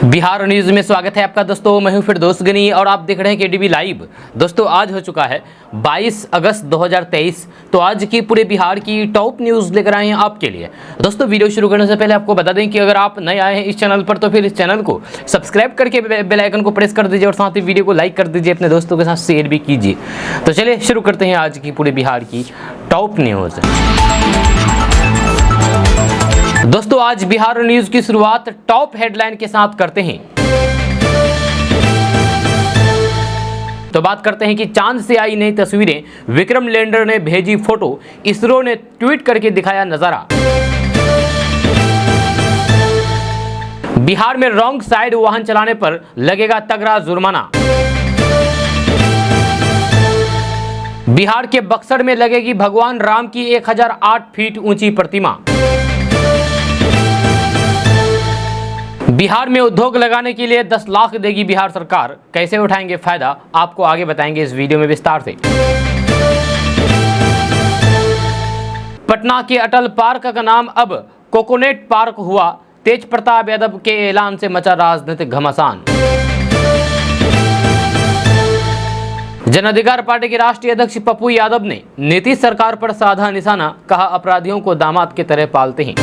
Bihar news में स्वागत है आपका दोस्तों। मैं हूं फिरदौस गनी और आप देख रहे हैं केडीबी लाइव। दोस्तों आज हो चुका है 22 अगस्त 2023। तो आज की पूरे बिहार की टॉप न्यूज़ लेकर आए हैं आपके लिए। दोस्तों वीडियो शुरू करने से पहले आपको बता दें कि अगर आप नए आए हैं इस चैनल पर तो फिर इस चैनल को सब्सक्राइब करके बेल आइकन को प्रेस कर दीजिए और साथ ही वीडियो को लाइक कर दीजिए, अपने दोस्तों के साथ शेयर भी कीजिए। तो चलिए शुरू करते हैं आज की पूरे बिहार की टॉप न्यूज़। दोस्तों आज बिहार न्यूज की शुरुआत टॉप हेडलाइन के साथ करते हैं। तो बात करते हैं कि चांद से आई नई तस्वीरें, विक्रम लैंडर ने भेजी फोटो, इसरो ने ट्वीट करके दिखाया नजारा। बिहार में रॉन्ग साइड वाहन चलाने पर लगेगा तगड़ा जुर्माना। बिहार के बक्सर में लगेगी भगवान राम की 1008 फीट ऊंची प्रतिमा। बिहार में उद्योग लगाने के लिए 10 लाख देगी बिहार सरकार, कैसे उठाएंगे फायदा आपको आगे बताएंगे इस वीडियो में विस्तार से। पटना के अटल पार्क का नाम अब कोकोनेट पार्क हुआ, तेज प्रताप यादव के ऐलान से मचा राजनीतिक घमासान। जन अधिकार पार्टी के राष्ट्रीय अध्यक्ष पप्पू यादव ने नीतीश सरकार पर साधा निशाना, कहा अपराधियों को दामाद की तरह पालते हैं।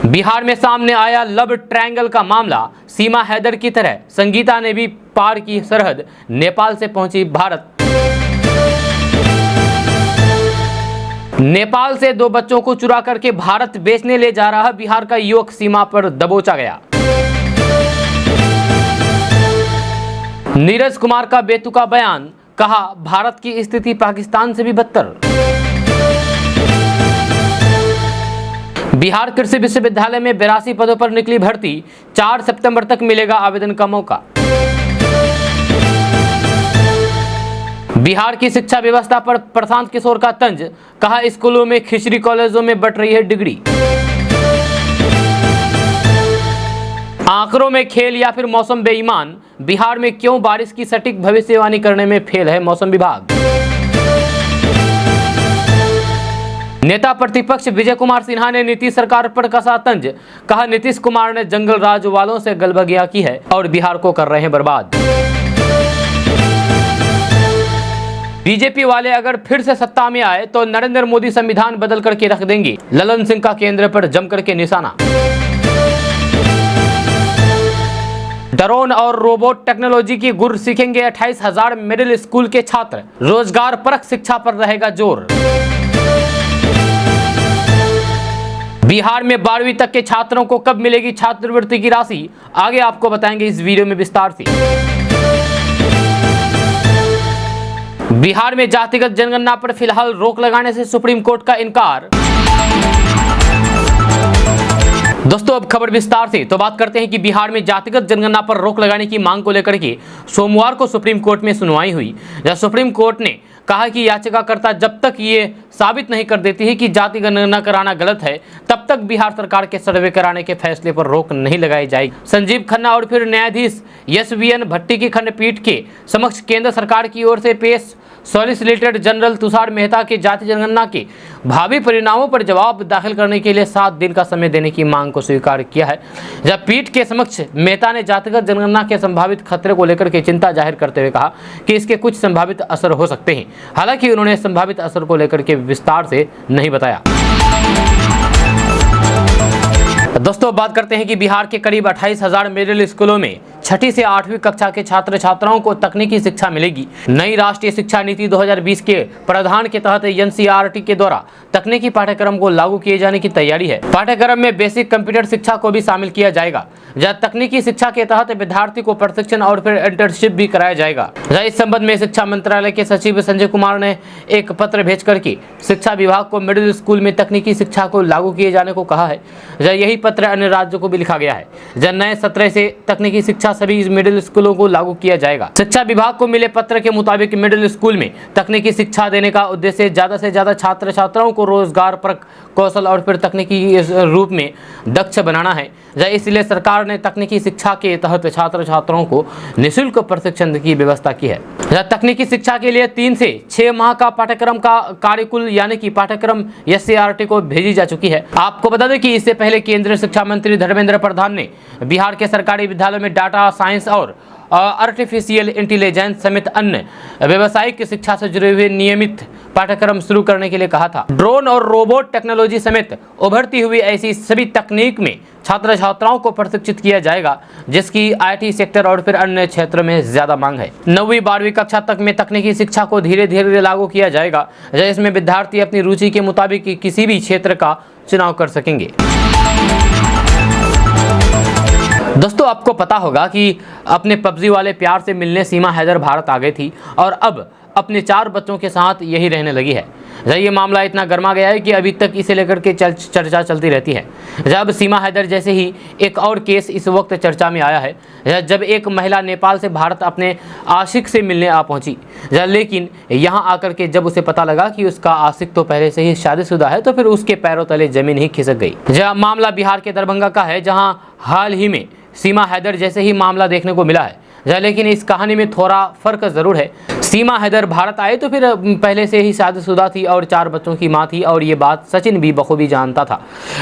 बिहार में सामने आया लव ट्रायंगल का मामला, सीमा हैदर की तरह संगीता ने भी पार की सरहद, नेपाल से पहुंची भारत। नेपाल से 2 बच्चों को चुरा करके भारत बेचने ले जा रहा बिहार का युवक सीमा पर दबोचा गया। नीरज कुमार का बेतुका बयान, कहा भारत की स्थिति पाकिस्तान से भी बदतर। बिहार कृषि विश्वविद्यालय में 82 पदों पर निकली भर्ती, 4 सितंबर तक मिलेगा आवेदन का मौका। बिहार की शिक्षा व्यवस्था पर प्रशांत किशोर का तंज, कहा स्कूलों में खिचड़ी, कॉलेजों में बंट रही है डिग्री। आंकड़ों में खेल या फिर मौसम बेईमान, बिहार में क्यों बारिश की सटीक भविष्यवाणी करने में फेल है मौसम विभाग। नेता प्रतिपक्ष विजय कुमार सिन्हा ने नीतीश सरकार पर कसा तंज, कहा नीतीश कुमार ने जंगल राज वालों से गलबगिया की है और बिहार को कर रहे हैं बर्बाद। बीजेपी वाले अगर फिर से सत्ता में आए तो नरेंद्र मोदी संविधान बदल करके रख देंगे, ललन सिंह का केंद्र पर जमकर के निशाना। ड्रोन और रोबोट टेक्नोलॉजी की गुर सीखेंगे 28,000 मिडिल स्कूल के छात्र, रोजगार परक शिक्षा पर रहेगा जोर। बिहार में 12वीं तक के छात्रों को कब मिलेगी छात्रवृत्ति की राशि, आगे आपको बताएंगे इस वीडियो में विस्तार से। बिहार में जातिगत जनगणना पर फिलहाल रोक लगाने से सुप्रीम कोर्ट का इनकार। दोस्तों अब खबर विस्तार से। तो बात करते हैं कि बिहार में जातिगत जनगणना पर रोक लगाने की मांग को लेकर के सोमवार को सुप्रीम कोर्ट में सुनवाई हुई, जहां सुप्रीम कोर्ट ने कहा कि याचिकाकर्ता जब तक ये साबित नहीं कर देती है कि जाति गणना कराना गलत है, तब तक बिहार सरकार के सर्वे कराने के फैसले पर रोक नहीं लगाई जाएगी। संजीव खन्ना और फिर न्यायाधीश एस.वी.एन. भट्टी की खंडपीठ के समक्ष केंद्र सरकार की ओर से पेश सॉलिसिटर जनरल तुषार मेहता के जाति जनगणना के भावी परिणामों पर जवाब दाखिल करने के लिए 7 दिन का समय देने की मांग को स्वीकार किया है। जब पीठ के समक्ष मेहता ने जातिगत जनगणना के संभावित खतरे को लेकर के चिंता जाहिर करते हुए कहा कि इसके कुछ संभावित असर हो सकते हैं। हालांकि उन्होंने संभावित असर को लेकर के विस्तार से नहीं बताया। दोस्तों बात करते हैं कि बिहार के करीब 28,000 मिडिल स्कूलों में 6ठी से 8वीं कक्षा के छात्र छात्राओं को तकनीकी शिक्षा मिलेगी। नई राष्ट्रीय शिक्षा नीति 2020 के प्रावधान के तहत एनसीईआरटी के द्वारा तकनीकी पाठ्यक्रम को लागू किए जाने की तैयारी है। पाठ्यक्रम में बेसिक कंप्यूटर शिक्षा को भी शामिल किया जाएगा, जहाँ तकनीकी शिक्षा के तहत विद्यार्थी को प्रशिक्षण और फिर इंटर्नशिप भी कराया जाएगा। इस संबंध में शिक्षा मंत्रालय के सचिव संजय कुमार ने एक पत्र भेज करके शिक्षा विभाग को मिडिल स्कूल में तकनीकी शिक्षा को लागू किए जाने को कहा है। यही पत्र अन्य राज्यों को भी लिखा गया है। नए सत्र से तकनीकी शिक्षा सभी मिडिल स्कूलों को लागू किया जाएगा। शिक्षा विभाग को मिले पत्र के मुताबिक मिडिल स्कूल में तकनीकी शिक्षा देने का उद्देश्य ज्यादा से ज्यादा छात्र छात्राओं को रोजगार परक कौशल और फिर तकनीकी रूप में दक्ष बनाना है। इसलिए सरकार ने तकनीकी शिक्षा के तहत छात्र छात्राओं को निःशुल्क प्रशिक्षण की व्यवस्था की है। तकनीकी शिक्षा के लिए 3 से 6 माह का पाठ्यक्रम का कार्यकुल यानी कि पाठ्यक्रम SCERT को भेजी जा चुकी है। आपको बता दें कि इससे पहले केंद्रीय शिक्षा मंत्री धर्मेंद्र प्रधान ने बिहार के सरकारी विद्यालयों में डाटा साइंस और आर्टिफिशियल इंटेलिजेंस समेत अन्य व्यावसायिक शिक्षा से जुड़े हुए नियमित पाठ्यक्रम शुरू करने के लिए कहा था। ड्रोन और रोबोट टेक्नोलॉजी समेत उभरती हुई ऐसी सभी तकनीक में छात्र छात्राओं को प्रशिक्षित किया जाएगा, जिसकी IT सेक्टर और फिर अन्य क्षेत्रों में ज्यादा मांग है। 9वीं 12वीं कक्षा तक में तकनीकी शिक्षा को धीरे धीरे लागू किया जाएगा। इसमें विद्यार्थी अपनी रुचि के मुताबिक किसी भी क्षेत्र का चुनाव कर सकेंगे। दोस्तों, आपको पता होगा कि अपने PUBG वाले प्यार से मिलने सीमा हैदर भारत आ गई थी और अब अपने 4 बच्चों के साथ यही रहने लगी है। ये मामला इतना गर्मा गया है कि अभी तक इसे लेकर के चर्चा चलती रहती है। जब सीमा हैदर जैसे ही एक और केस इस वक्त चर्चा में आया है, जब एक महिला नेपाल से भारत अपने आशिक से मिलने आ पहुंची, लेकिन यहाँ आकर के जब उसे पता लगा कि उसका आशिक तो पहले से ही शादीशुदा है, तो फिर उसके पैरों तले जमीन ही खिसक गई। यह मामला बिहार के दरभंगा का है, जहाँ हाल ही में सीमा हैदर जैसे ही मामला देखने को मिला है। लेकिन इस कहानी में थोड़ा फर्क जरूर है। सीमा हैदर भारत आए तो फिर पहले से ही शादीशुदा थी और 4 बच्चों की मां थी, और ये बात सचिन भी बखूबी जानता था।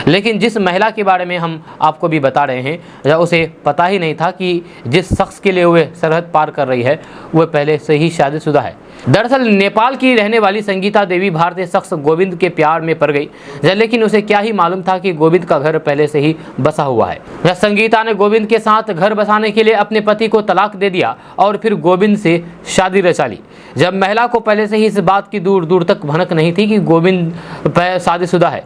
लेकिन जिस महिला के बारे में हम आपको भी बता रहे हैं, उसे पता ही नहीं था कि जिस शख्स के लिए वह सरहद पार कर रही है वह पहले से ही शादीशुदा है। दरअसल नेपाल की रहने वाली संगीता देवी भारतीय शख्स गोविंद के प्यार में पड़ गई, लेकिन उसे क्या ही मालूम था कि गोविंद का घर पहले से ही बसा हुआ है। संगीता ने गोविंद के साथ घर बसाने के लिए अपने पति को तलाक दे दिया और फिर गोविंद से शादी रचा ली। जब महिला को पहले से ही इस बात की दूर दूर तक भनक नहीं थी कि गोविंद शादीशुदा है।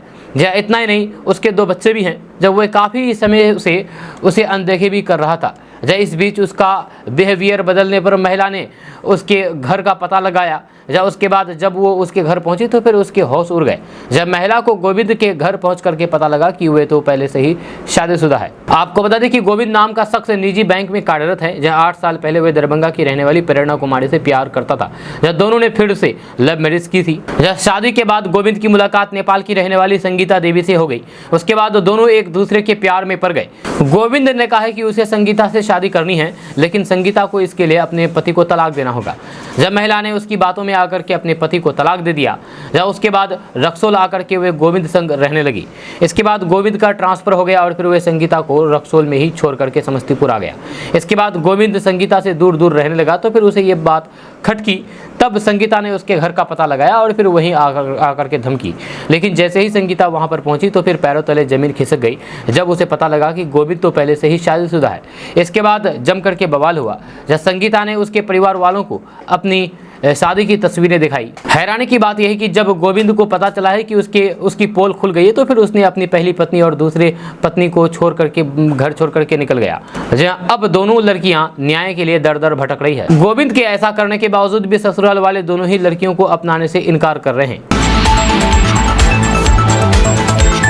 इतना ही नहीं, उसके 2 बच्चे भी हैं। जब वह काफ़ी समय से उसे अनदेखे भी कर रहा था। इस बीच उसका बिहेवियर बदलने पर महिला ने उसके घर का पता लगाया। उसके बाद जब वो उसके घर पहुंची तो फिर उसके होश उड़ गए, जब महिला को गोविंद के घर पहुंच करके पता लगा कि वे तो पहले से ही शादीशुदा है। आपको बता दें कि गोविंद नाम का शख्स निजी बैंक में कार्यरत है, जहां 8 साल पहले वे दरभंगा की रहने वाली प्रेरणा कुमारी से प्यार करता था। जब दोनों ने फिर से लव मैरिज की थी। शादी के बाद गोविंद की मुलाकात नेपाल की रहने वाली संगीता देवी से हो गई। उसके बाद दोनों एक दूसरे के प्यार में पड़ गए। गोविंद ने कहा कि उसे संगीता से शादी करनी है, लेकिन संगीता को इसके लिए अपने पति को तलाक देना होगा। जब महिला ने उसकी बातों में आकर के अपने पति को तलाक दे दिया, उसके बाद रक्सौल आकर के वे गोविंद संग रहने लगी। इसके बाद गोविंद का ट्रांसफर हो गया और फिर वे संगीता को रक्सौल में ही छोड़ करके समस्तीपुर आ गया। इसके बाद गोविंद संगीता से दूर दूर रहने लगा, तो फिर उसे ये बात खटकी। तब संगीता ने उसके घर का पता लगाया और फिर वहीं आकर के धमकी। लेकिन जैसे ही संगीता वहां पर पहुंची तो फिर पैरों तले जमीन खिसक गई, जब उसे पता लगा कि गोविंद तो पहले से ही शादीशुदा है। इसके बाद जम करके बवाल हुआ, जब संगीता ने उसके परिवार वालों को अपनी शादी की तस्वीरें दिखाई। हैरानी की बात यह है कि जब गोविंद को पता चला है कि उसकी पोल खुल गई है, तो फिर उसने अपनी पहली पत्नी और दूसरे पत्नी को छोड़ करके घर छोड़ करके निकल गया। अब दोनों लड़कियां न्याय के लिए दर दर भटक रही है। गोविंद के ऐसा करने के बावजूद भी ससुराल वाले दोनों ही लड़कियों को अपनाने से इनकार कर रहे हैं।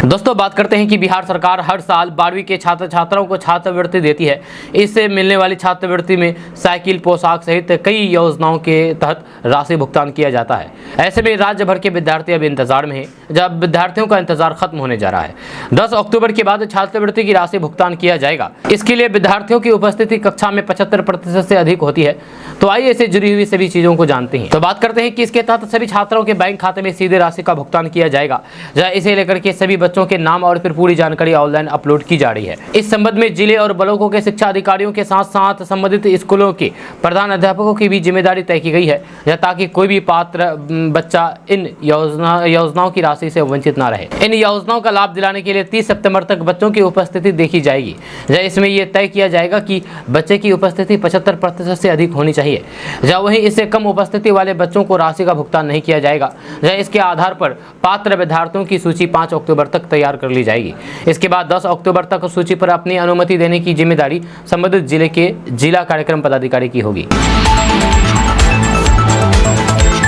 दोस्तों, बात करते हैं कि बिहार सरकार हर साल 12वीं के छात्र छात्राओं को छात्रवृत्ति देती है। इससे मिलने वाली छात्रवृत्ति में साइकिल, पोशाक सहित कई योजनाओं के तहत राशि भुगतान किया जाता है। ऐसे में राज्य भर के विद्यार्थी अब इंतजार में हैं, जब विद्यार्थियों का इंतजार खत्म होने जा रहा है। 10 अक्टूबर के बाद छात्रवृत्ति की राशि भुगतान किया जाएगा। इसके लिए विद्यार्थियों की उपस्थिति कक्षा में 75% से अधिक होती है। तो आइए इससे जुड़ी हुई सभी चीजों को जानते हैं। तो बात करते हैं कि इसके तहत सभी छात्रों के बैंक खाते में सीधे राशि का भुगतान किया जाएगा। इसे लेकर के सभी बच्चों के नाम और फिर पूरी जानकारी ऑनलाइन अपलोड की जा रही है। इस संबंध में जिले और ब्लॉकों के शिक्षा अधिकारियों के साथ साथ संबंधित स्कूलों के प्रधान अध्यापकों की भी जिम्मेदारी तय की गई है, ताकि कोई भी पात्र बच्चा इन योजनाओं की राशि से वंचित न रहे। इन योजनाओं का लाभ दिलाने के लिए 30 सितंबर तक बच्चों की उपस्थिति देखी जाएगी। इसमें यह तय किया जाएगा कि बच्चे की उपस्थिति 75% से अधिक होनी चाहिए। वहीं इससे कम उपस्थिति वाले बच्चों को राशि का भुगतान नहीं किया जाएगा। इसके आधार पर पात्र विद्यार्थियों की सूची 5 अक्टूबर तक तैयार कर ली जाएगी। इसके बाद 10 अक्टूबर तक सूची पर अपनी अनुमति देने की जिम्मेदारी संबंधित जिले के जिला कार्यक्रम पदाधिकारी की होगी।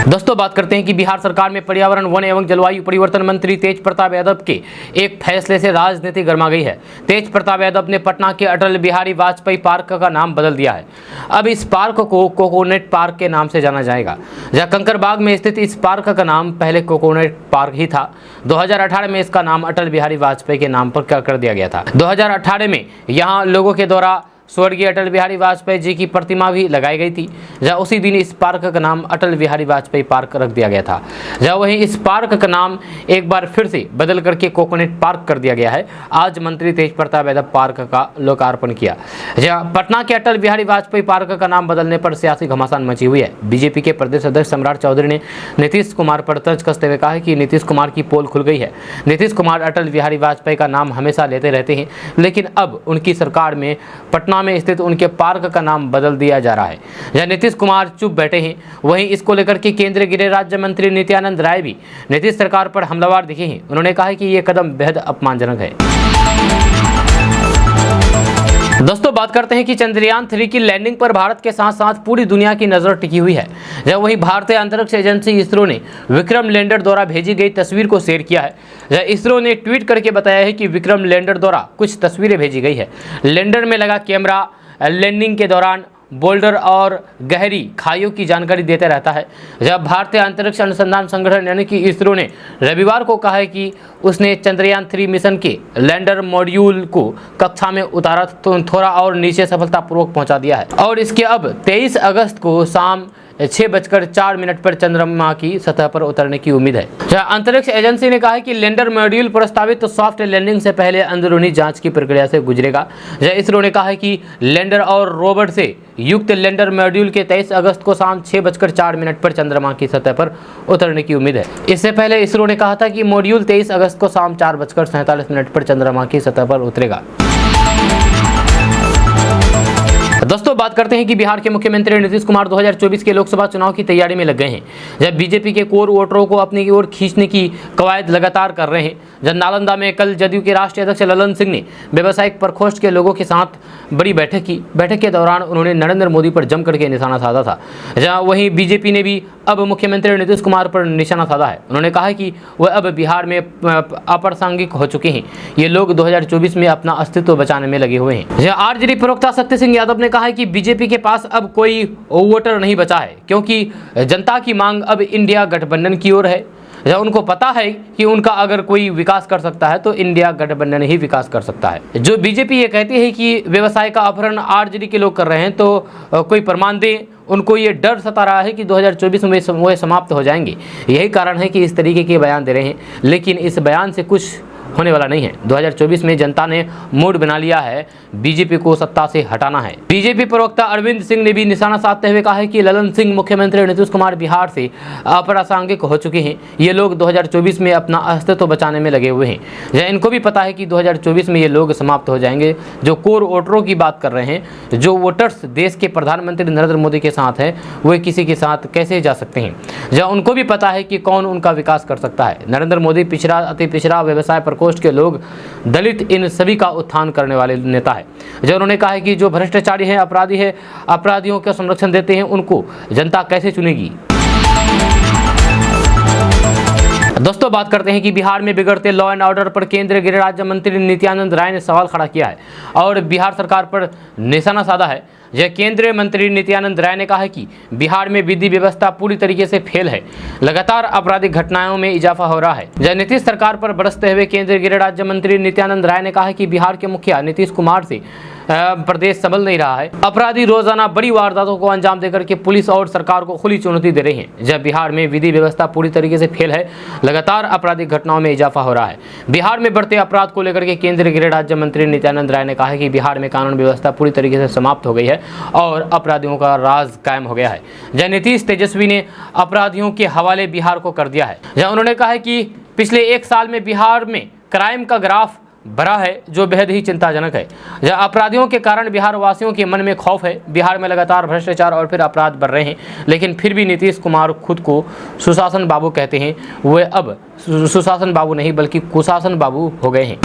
दोस्तों बात करते हैं कि बिहार सरकार में पर्यावरण, वन एवं जलवायु परिवर्तन मंत्री तेज प्रताप यादव के एक फैसले से राजनीति गर्मा गई है। तेज प्रताप यादव ने पटना के अटल बिहारी वाजपेयी पार्क का नाम बदल दिया है। अब इस पार्क को कोकोनट पार्क के नाम से जाना जाएगा। जहां कंकरबाग में स्थित इस पार्क का नाम पहले कोकोनट पार्क ही था। 2018 में इसका नाम अटल बिहारी वाजपेयी के नाम पर कर दिया गया था। 2018 में यहाँ लोगों के द्वारा स्वर्गीय अटल बिहारी वाजपेयी जी की प्रतिमा भी लगाई गई थी। जहाँ उसी दिन इस पार्क का नाम अटल बिहारी वाजपेयी पार्क रख दिया गया था। जहाँ वहीं इस पार्क का नाम एक बार फिर से बदल करके कोकोनट पार्क कर दिया गया है। आज मंत्री तेज प्रताप यादव पार्क का लोकार्पण किया। जहाँ पटना के अटल बिहारी वाजपेयी पार्क का नाम बदलने पर सियासी घमासान मची हुई है। बीजेपी के प्रदेश अध्यक्ष सम्राट चौधरी ने नीतीश कुमार पर तंज कसते हुए कहा है कि नीतीश कुमार की पोल खुल गई है। नीतीश कुमार अटल बिहारी वाजपेयी का नाम हमेशा लेते रहते हैं, लेकिन अब उनकी सरकार में पटना में स्थित उनके पार्क का नाम बदल दिया जा रहा है। जहां नीतीश कुमार चुप बैठे हैं, वहीं इसको लेकर के केंद्रीय गृह राज्य मंत्री नित्यानंद राय भी नीतीश सरकार पर हमलावर दिखे हैं। उन्होंने कहा है कि यह कदम बेहद अपमानजनक है। दोस्तों बात करते हैं कि चंद्रयान 3 की लैंडिंग पर भारत के साथ साथ पूरी दुनिया की नजर टिकी हुई है। जब वही भारतीय अंतरिक्ष एजेंसी इसरो ने विक्रम लैंडर द्वारा भेजी गई तस्वीर को शेयर किया है। जब इसरो ने ट्वीट करके बताया है कि विक्रम लैंडर द्वारा कुछ तस्वीरें भेजी गई है। लैंडर में लगा कैमरा लैंडिंग के दौरान बोल्डर और गहरी खाइयों की जानकारी देता रहता है। जब भारतीय अंतरिक्ष अनुसंधान संगठन यानी कि इसरो ने रविवार को कहा है कि उसने चंद्रयान 3 मिशन के लैंडर मॉड्यूल को कक्षा में उतारा तो थोड़ा और नीचे सफलतापूर्वक पहुंचा दिया है और इसके अब 23 अगस्त को शाम 6:04 पर चंद्रमा की सतह पर उतरने की उम्मीद है। अंतरिक्ष एजेंसी ने कहा है कि लैंडर मॉड्यूल प्रस्तावित सॉफ्ट लैंडिंग से पहले अंदरूनी जांच की प्रक्रिया से गुजरेगा। इसरो ने कहा है कि लैंडर और रोवर से युक्त लैंडर मॉड्यूल के 23 अगस्त को शाम 6:04 पर चंद्रमा की सतह पर उतरने की उम्मीद है। इससे पहले इसरो ने कहा था कि मॉड्यूल 23 अगस्त को शाम 4:47 पर चंद्रमा की सतह पर उतरेगा। दोस्तों बात करते हैं कि बिहार के मुख्यमंत्री नीतीश कुमार 2024 के लोकसभा चुनाव की तैयारी में लग गए हैं। जब बीजेपी के कोर वोटरों को अपनी ओर खींचने की कवायद लगातार कर रहे हैं। जब नालंदा में कल जदयू के राष्ट्रीय अध्यक्ष ललन सिंह ने व्यावसायिक प्रकोष्ठ के लोगों के साथ बड़ी बैठक की। बैठक के दौरान उन्होंने नरेंद्र मोदी पर जम करके निशाना साधा था। जहाँ वहीं बीजेपी ने भी अब मुख्यमंत्री नीतीश कुमार पर निशाना साधा है। उन्होंने कहा कि वह अब बिहार में अप्रासंगिक हो चुके हैं। ये लोग 2024 में अपना अस्तित्व बचाने में लगे हुए हैं। आरजेडी प्रवक्ता शक्ति सिंह यादव ने कहा है कि बीजेपी के पास अब कोई वोटर नहीं बचा है, क्योंकि जनता की मांग अब इंडिया गठबंधन की ओर है। जब उनको पता है कि उनका अगर कोई विकास कर सकता है तो इंडिया गठबंधन ही विकास कर सकता है। जो बीजेपी ये कहती है कि व्यवसाय का अपहरण आरजेडी के लोग कर रहे हैं, तो कोई प्रमाण दें। उनको ये डर सता रहा है कि 2024 में वो समाप्त हो जाएंगे। यही कारण है कि इस तरीके के बयान दे रहे हैं, लेकिन इस बयान से कुछ होने वाला नहीं है। 2024 में जनता ने मूड बना लिया है, बीजेपी को सत्ता से हटाना है। बीजेपी प्रवक्ता अरविंद सिंह ने भी निशाना साधते हुए कहा है कि ललन सिंह, मुख्यमंत्री नीतीश कुमार बिहार से अप्रासंगिक हो चुके हैं। ये लोग 2024 में अपना अस्तित्व बचाने में लगे हुए हैं। इनको भी पता है कि 2024 में ये लोग समाप्त हो जाएंगे। जो कोर वोटरों की बात कर रहे हैं, जो वोटर्स देश के प्रधानमंत्री नरेंद्र मोदी के साथ हैं, वे किसी के साथ कैसे जा सकते हैं। जहाँ उनको भी पता है कि कौन उनका विकास कर सकता है। नरेंद्र मोदी पिछड़ा, अति पिछड़ा, व्यवसाय प्रकोष्ठ के लोग, दलित, इन सभी का उत्थान करने वाले नेता है। जो उन्होंने कहा है कि जो भ्रष्टाचारी हैं, अपराधी है, अपराधियों का संरक्षण देते हैं, उनको जनता कैसे चुनेगी। दोस्तों बात करते हैं कि बिहार में बिगड़ते लॉ एंड ऑर्डर पर केंद्रीय गृह राज्य मंत्री नित्यानंद राय ने सवाल खड़ा किया है और बिहार सरकार पर निशाना साधा है। यह केंद्रीय मंत्री नित्यानंद राय ने कहा है कि बिहार में विधि व्यवस्था पूरी तरीके से फेल है। लगातार आपराधिक घटनाओं में इजाफा हो रहा है। जब नीतीश सरकार पर बरसते हुए केंद्रीय गृह राज्य मंत्री नित्यानंद राय ने कहा है कि बिहार के मुखिया नीतीश कुमार से प्रदेश संभल नहीं रहा है। अपराधी रोजाना बड़ी वारदातों को अंजाम देकर के पुलिस और सरकार को खुली चुनौती दे रहे हैं। जब बिहार में विधि व्यवस्था पूरी तरीके से फेल है, लगातार आपराधिक घटनाओं में इजाफा हो रहा है। बिहार में बढ़ते अपराध को लेकर के केंद्रीय गृह राज्य मंत्री नित्यानंद राय ने कहा है कि बिहार में कानून व्यवस्था पूरी तरीके से समाप्त हो गई है और अपराधियों का राज कायम हो गया है। जब नीतीश तेजस्वी ने अपराधियों के हवाले बिहार को कर दिया है। जब उन्होंने कहा है कि पिछले 1 साल में बिहार में क्राइम का ग्राफ बढ़ा है, जो बेहद ही चिंताजनक है। जब अपराधियों के कारण बिहार वासियों के मन में खौफ है। बिहार में लगातार भ्रष्टाचार और फिर अपराध बढ़ रहे हैं, लेकिन फिर भी नीतीश कुमार खुद को सुशासन बाबू कहते हैं। वे अब सुशासन बाबू नहीं बल्कि कुशासन बाबू हो गए हैं।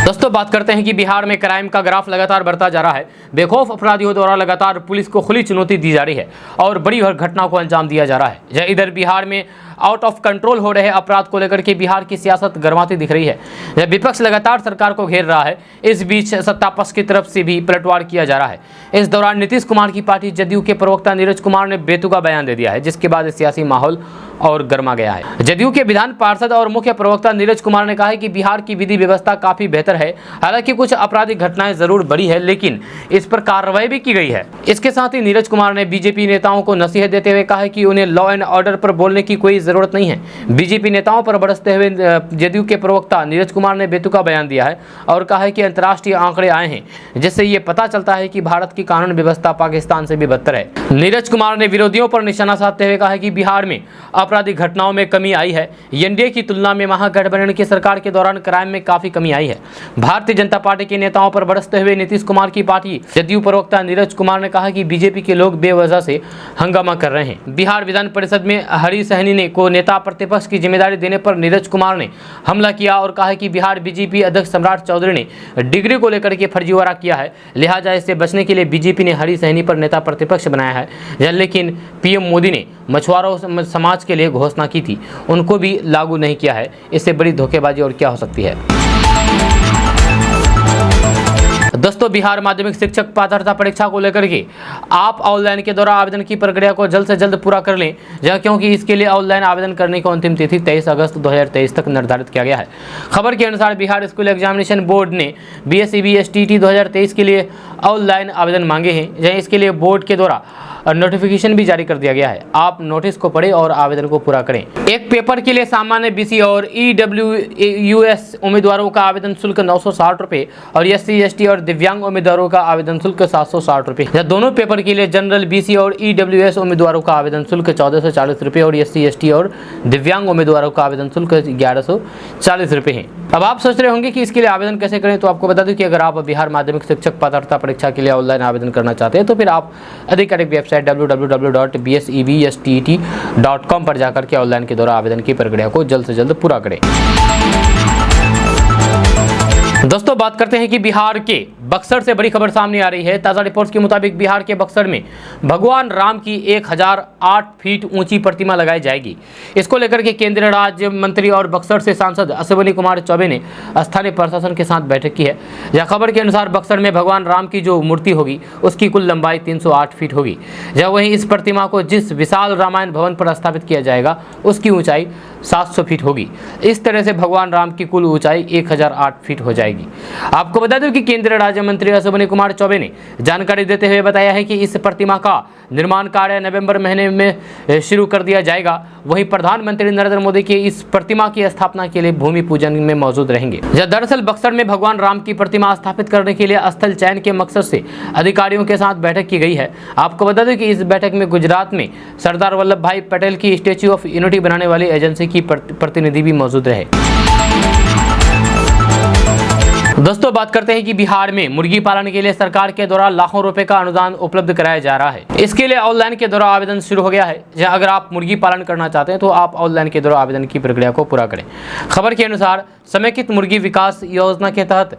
दोस्तों बात करते हैं कि बिहार में क्राइम का ग्राफ लगातार बढ़ता जा रहा है। बेखौफ अपराधियों द्वारा लगातार पुलिस को खुली चुनौती दी जा रही है और बड़ी घटनाओं को अंजाम दिया जा रहा है। इधर बिहार में आउट ऑफ कंट्रोल हो रहे अपराध को लेकर के बिहार की सियासत गर्माती दिख रही है। जब विपक्ष लगातार सरकार को घेर रहा है, इस बीच सत्तापक्ष की तरफ से भी पलटवार किया जा रहा है। इस दौरान नीतीश कुमार की पार्टी जदयू के प्रवक्ता नीरज कुमार ने बेतुका बयान दे दिया है, जिसके बाद सियासी माहौल और गर्मा गया है। जदयू के विधान पार्षद और मुख्य प्रवक्ता नीरज कुमार ने कहा है कि बिहार की विधि व्यवस्था काफी बेहतर है। हालांकि कुछ आपराधिक घटनाएं जरूर बढ़ी है, लेकिन इस पर कार्रवाई भी की गई है। इसके साथ ही नीरज कुमार ने बीजेपी नेताओं को नसीहत देते हुए कहा है कि उन्हें लॉ एंड ऑर्डर पर बोलने की कोई जरूरत नहीं है। बीजेपी नेताओं पर बरसते हुए जदयू के प्रवक्ता नीरज कुमार ने बेतुका बयान दिया है और कहा है कि अंतर्राष्ट्रीय आंकड़े आए हैं, जिससे ये पता चलता है कि भारत की कानून व्यवस्था पाकिस्तान से भी बदतर है। नीरज कुमार ने विरोधियों पर निशाना साधते हुए कहा है कि बिहार में आपराधिक घटनाओं में कमी आई है। एनडीए की तुलना में महागठबंधन की सरकार के दौरान क्राइम में काफी कमी आई है। भारतीय जनता पार्टी के नेताओं पर बरसते हुए नीतीश कुमार की पार्टी जदयू प्रवक्ता नीरज कुमार ने कहा कि बीजेपी के लोग बेवजह से हंगामा कर रहे हैं। बिहार विधान परिषद में हरी सहनी ने को नेता प्रतिपक्ष की जिम्मेदारी देने पर नीरज कुमार ने हमला किया और कहा कि बिहार बीजेपी अध्यक्ष सम्राट चौधरी ने डिग्री को लेकर के फर्जीवाड़ा किया है, लिहाजा इससे बचने के लिए बीजेपी ने हरी सहनी पर नेता प्रतिपक्ष बनाया है। लेकिन पीएम मोदी ने मछुआरों समाज के लिए घोषणा की थी, उनको भी लागू नहीं किया है। इससे बड़ी धोखेबाजी और क्या हो सकती है। दोस्तों, बिहार माध्यमिक शिक्षक पात्रता परीक्षा को लेकर के आप ऑनलाइन के द्वारा आवेदन की प्रक्रिया को जल्द से जल्द पूरा कर लें, क्योंकि इसके लिए ऑनलाइन आवेदन करने की अंतिम तिथि 23 अगस्त 2023 तक निर्धारित किया गया है। खबर के अनुसार बिहार स्कूल एग्जामिनेशन बोर्ड ने BSEB-STT 2023 के लिए ऑनलाइन आवेदन मांगे हैं। इसके लिए बोर्ड के द्वारा नोटिफिकेशन भी जारी कर दिया गया है। आप नोटिस को पढ़ें और आवेदन को पूरा करें। एक पेपर के लिए सामान्य BC और EWS उम्मीदवारों का आवेदन शुल्क 960 रुपये और SC ST और दिव्यांग उम्मीदवारों का आवेदन शुल्क 760 रुपये। दोनों पेपर के लिए जनरल BC और EWS उम्मीदवारों का आवेदन शुल्क 1440 रुपये और SC ST और दिव्यांग उम्मीदवारों का आवेदन शुल्क 1140 रुपये है। अब आप सोच रहे होंगे कि इसके लिए आवेदन कैसे करें, तो आपको बता दूं कि अगर आप बिहार माध्यमिक शिक्षक पात्रता परीक्षा के लिए ऑनलाइन आवेदन करना चाहते हैं तो फिर आप आधिकारिक वेबसाइट www.bsebstt.com पर जाकर के ऑनलाइन के द्वारा आवेदन की प्रक्रिया को जल्द से जल्द पूरा करें। दोस्तों, बात करते हैं कि बिहार के बक्सर से बड़ी खबर सामने आ रही है। ताज़ा रिपोर्ट्स के मुताबिक बिहार के बक्सर में भगवान राम की 1008 फीट ऊंची प्रतिमा लगाई जाएगी। इसको लेकर के केंद्रीय राज्य मंत्री और बक्सर से सांसद अश्विनी कुमार चौबे ने स्थानीय प्रशासन के साथ बैठक की है। यह खबर के अनुसार बक्सर में भगवान राम की जो मूर्ति होगी उसकी कुल लंबाई 308 फीट होगी। वहीं इस प्रतिमा को जिस विशाल रामायण भवन पर स्थापित किया जाएगा उसकी ऊंचाई 700 फीट होगी। इस तरह से भगवान राम की कुल ऊंचाई 1008 फीट हो जाएगी। आपको बता दें कि केंद्रीय राज्य मंत्री अश्विनी कुमार चौबे ने जानकारी देते हुए बताया है कि इस प्रतिमा का निर्माण कार्य नवंबर महीने में शुरू कर दिया जाएगा। वहीं प्रधानमंत्री नरेंद्र मोदी की इस प्रतिमा की स्थापना के लिए भूमि पूजन में मौजूद रहेंगे। दरअसल बक्सर में भगवान राम की प्रतिमा स्थापित करने के लिए स्थल चयन के मकसद से अधिकारियों के साथ बैठक की गई है। आपको बता दें कि इस बैठक में गुजरात में सरदार वल्लभ भाई पटेल की स्टैच्यू ऑफ यूनिटी बनाने वाली एजेंसी की प्रतिनिधि भी मौजूद रहे। दोस्तों, बात करते हैं कि बिहार में मुर्गी पालन के लिए सरकार के द्वारा लाखों रुपए का अनुदान उपलब्ध कराया जा रहा है। इसके लिए ऑनलाइन के द्वारा आवेदन शुरू हो गया है। अगर आप मुर्गी पालन करना चाहते हैं तो आप ऑनलाइन के द्वारा आवेदन की प्रक्रिया को पूरा करें। खबर के अनुसार समेकित मुर्गी विकास योजना के तहत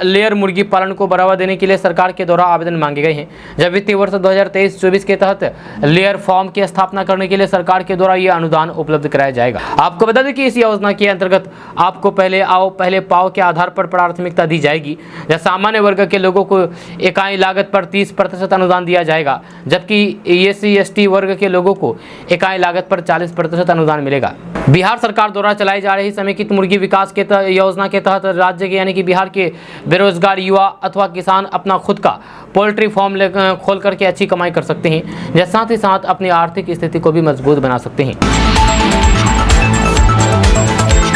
लेयर मुर्गी पालन को बढ़ावा देने के लिए सरकार के द्वारा आवेदन मांगे गए हैं। जब वित्तीय वर्ष 2023-24 के तहत लेयर फार्म की स्थापना करने के लिए सरकार के द्वारा यह अनुदान उपलब्ध कराया जाएगा। आपको बता दें कि इस योजना के अंतर्गत आपको पहले आओ पहले पाओ के आधार पर प्राथमिकता दी जाएगी। सामान्य वर्ग के लोगों को इकाई लागत पर 30% अनुदान दिया जाएगा, जबकि SC ST वर्ग के लोगों को इकाई लागत पर 40% अनुदान मिलेगा। बिहार सरकार द्वारा चलाई जा रही समेकित मुर्गी विकास के योजना के तहत राज्य के यानी कि बिहार के बेरोजगार युवा अथवा किसान अपना खुद का पोल्ट्री फार्म खोल करके अच्छी कमाई कर सकते हैं, साथ ही साथ अपनी आर्थिक स्थिति को भी मजबूत बना सकते हैं।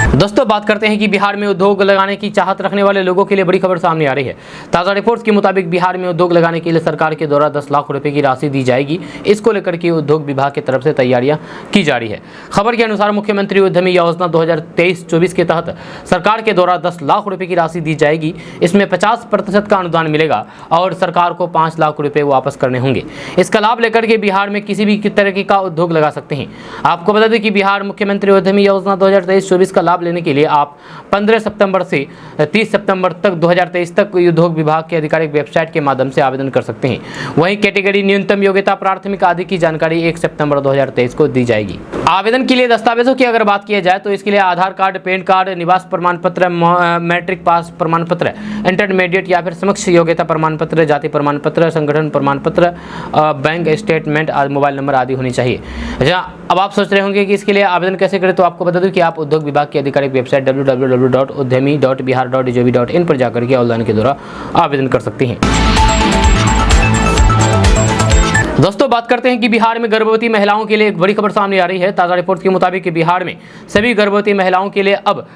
दोस्तों, बात करते हैं कि बिहार में उद्योग लगाने की चाहत रखने वाले लोगों के लिए बड़ी खबर सामने आ रही है। ताज़ा रिपोर्ट्स के मुताबिक बिहार में उद्योग लगाने के लिए सरकार के द्वारा 10 लाख रुपए की राशि दी जाएगी। इसको लेकर के उद्योग विभाग की तरफ से तैयारियां की जा रही है। खबर के अनुसार मुख्यमंत्री उद्यमी योजना 2023-24 के तहत सरकार के द्वारा 10 लाख रुपए की राशि दी जाएगी। इसमें 50% का अनुदान मिलेगा और सरकार को 5 लाख रुपए वापस करने होंगे। इसका लाभ लेकर के बिहार में किसी भी तरह का उद्योग लगा सकते हैं। आपको बता दें कि बिहार मुख्यमंत्री उद्यमी योजना 2023-24 का लाभ लेने के लिए आप 15 सितंबर से 30 सितंबर तक 2023 तक उद्योग विभाग के आधिकारिक वेबसाइट के माध्यम से आवेदन कर सकते हैं। वहीं कैटेगरी, न्यूनतम योग्यता, प्राथमिक आदि की जानकारी 1 सितंबर 2023 को दी जाएगी। आवेदन के लिए दस्तावेजों की अगर बात की जाए तो इसके लिए आधार कार्ड, पैन कार्ड, निवास प्रमाण पत्र, मैट्रिक पास प्रमाण पत्र, इंटरमीडिएट या फिर समकक्ष योग्यता प्रमाण पत्र, जाति प्रमाण पत्र, संगठन प्रमाण पत्र, बैंक स्टेटमेंट, मोबाइल नंबर आदि होनी चाहिए। अब आप सोच रहे होंगे कि इसके लिए आवेदन कैसे करें, तो आपको बता दूं कि आप उद्योग विभाग की आधिकारिक वेबसाइट www.udyami.bihar.gov.in पर जाकर के ऑनलाइन के द्वारा आवेदन कर सकते हैं। दोस्तों बात करते हैं कि बिहार में गर्भवती महिलाओं के लिए एक बड़ी खबर सामने आ रही है। ताज़ा रिपोर्ट के मुताबिक कि बिहार में सभी गर्भवती महिलाओं के लिए अब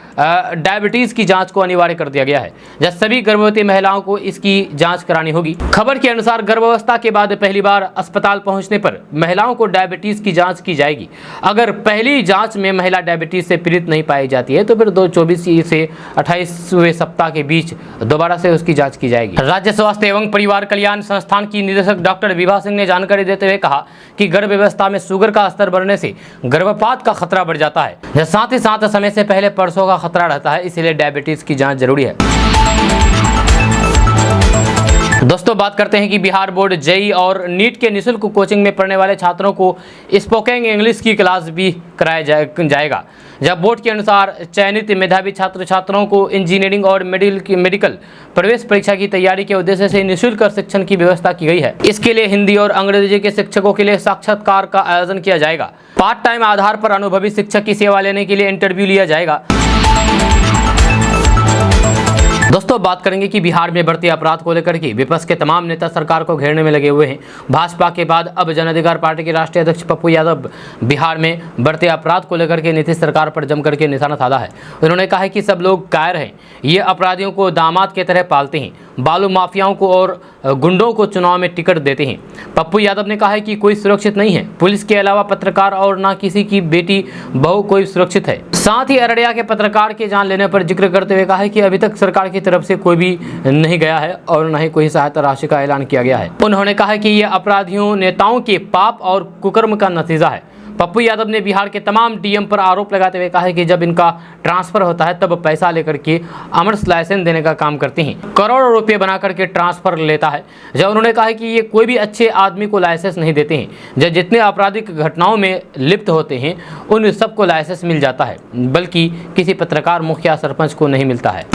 डायबिटीज़ की जांच को अनिवार्य कर दिया गया है, जब सभी गर्भवती महिलाओं को इसकी जांच करानी होगी। खबर के अनुसार गर्भावस्था के बाद पहली बार अस्पताल पहुंचने पर महिलाओं को डायबिटीज़ की जाँच की जाएगी। अगर पहली जाँच में महिला डायबिटीज़ से पीड़ित नहीं पाई जाती है तो फिर 24 से 28वें सप्ताह के बीच दोबारा से उसकी जाँच की जाएगी। राज्य स्वास्थ्य एवं परिवार कल्याण संस्थान की निदेशक डॉक्टर विभा सिंह ने जानकारी देते हुए कहा कि गर्भ अवस्था में शुगर का स्तर बढ़ने से गर्भपात का खतरा बढ़ जाता है। साथ ही साथ समय से पहले प्रसव का खतरा रहता है, इसलिए डायबिटीज की जांच जरूरी है। दोस्तों बात करते हैं कि बिहार बोर्ड जेईई और नीट के निःशुल्क कोचिंग में पढ़ने वाले छात्रों को स्पोकन इंग्लिश की क्लास भी कराया जाएगा। जब बोर्ड के अनुसार चयनित मेधावी छात्र छात्राओं को इंजीनियरिंग और मेडिकल प्रवेश परीक्षा की तैयारी के उद्देश्य से निःशुल्क शिक्षण की व्यवस्था की गई है। इसके लिए हिंदी और अंग्रेजी के शिक्षकों के लिए साक्षात्कार का आयोजन किया जाएगा। पार्ट टाइम आधार पर अनुभवी शिक्षक की सेवा लेने के लिए इंटरव्यू लिया जाएगा। दोस्तों बात करेंगे कि बिहार में बढ़ते अपराध को लेकर के विपक्ष के तमाम नेता सरकार को घेरने में लगे हुए हैं। भाजपा के बाद अब जन अधिकार पार्टी के राष्ट्रीय अध्यक्ष पप्पू यादव बिहार में बढ़ते अपराध को लेकर के नीतीश सरकार पर जमकर के निशाना साधा है। उन्होंने कहा है कि सब लोग कायर हैं, ये अपराधियों को दामाद की तरह पालते हैं, बालू माफियाओं को और गुंडों को चुनाव में टिकट देते हैं। पप्पू यादव ने कहा है कि कोई सुरक्षित नहीं है, पुलिस के अलावा पत्रकार और ना किसी की बेटी बहू कोई सुरक्षित है। साथ ही अररिया के पत्रकार के जान लेने पर जिक्र करते हुए कहा है कि अभी तक सरकार की तरफ से कोई भी नहीं गया है और न ही कोई सहायता राशि का ऐलान किया गया है। उन्होंने कहा कि ये अपराधियों नेताओं के पाप और कुकर्म का नतीजा है। पप्पू यादव ने बिहार के तमाम डीएम पर आरोप लगाते हुए कहा है कि जब इनका ट्रांसफर होता है तब पैसा लेकर के अमर्स लाइसेंस देने का काम करते हैं, करोड़ों रुपए बना करके ट्रांसफर लेता है। जब उन्होंने कहा है कि ये कोई भी अच्छे आदमी को लाइसेंस नहीं देते हैं, जब जितने आपराधिक घटनाओं में लिप्त होते हैं उन सबको लाइसेंस मिल जाता है, बल्कि किसी पत्रकार, मुखिया, सरपंच को नहीं मिलता है।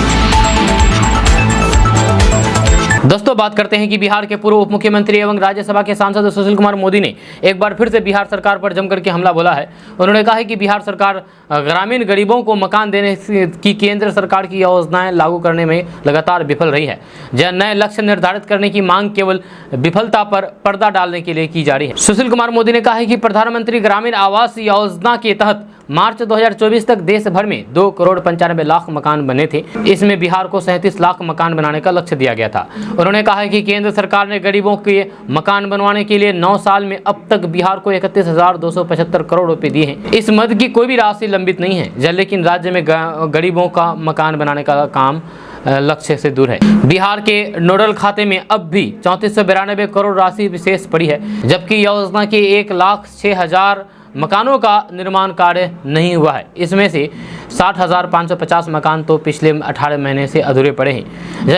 दोस्तों बात करते हैं कि बिहार के पूर्व उप मुख्यमंत्री एवं राज्यसभा के सांसद सुशील कुमार मोदी ने एक बार फिर से बिहार सरकार पर जमकर के हमला बोला है। उन्होंने कहा है कि बिहार सरकार ग्रामीण गरीबों को मकान देने की केंद्र सरकार की योजनाएं लागू करने में लगातार विफल रही है। जहां नए लक्ष्य निर्धारित करने की मांग केवल विफलता पर पर्दा डालने के लिए की जा रही है। सुशील कुमार मोदी ने कहा है कि प्रधानमंत्री ग्रामीण आवास योजना के तहत मार्च 2024 तक देश भर में 2,95,00,000 मकान बने थे। इसमें बिहार को 37 लाख मकान बनाने का लक्ष्य दिया गया था। उन्होंने कहा है कि केंद्र सरकार ने गरीबों के मकान बनवाने के लिए 9 साल में अब तक बिहार को 31,275 करोड़ रुपए दिए हैं। इस मद की कोई भी राशि लंबित नहीं है, लेकिन राज्य में गरीबों का मकान बनाने का काम लक्ष्य से दूर है। बिहार के नोडल खाते में अब भी 3492 करोड़ राशि विशेष पड़ी है, जबकि योजना के 1,06,000 मकानों का निर्माण कार्य नहीं हुआ है। इसमें से 60,550 मकान तो पिछले 18 महीने से अधूरे पड़े हैं।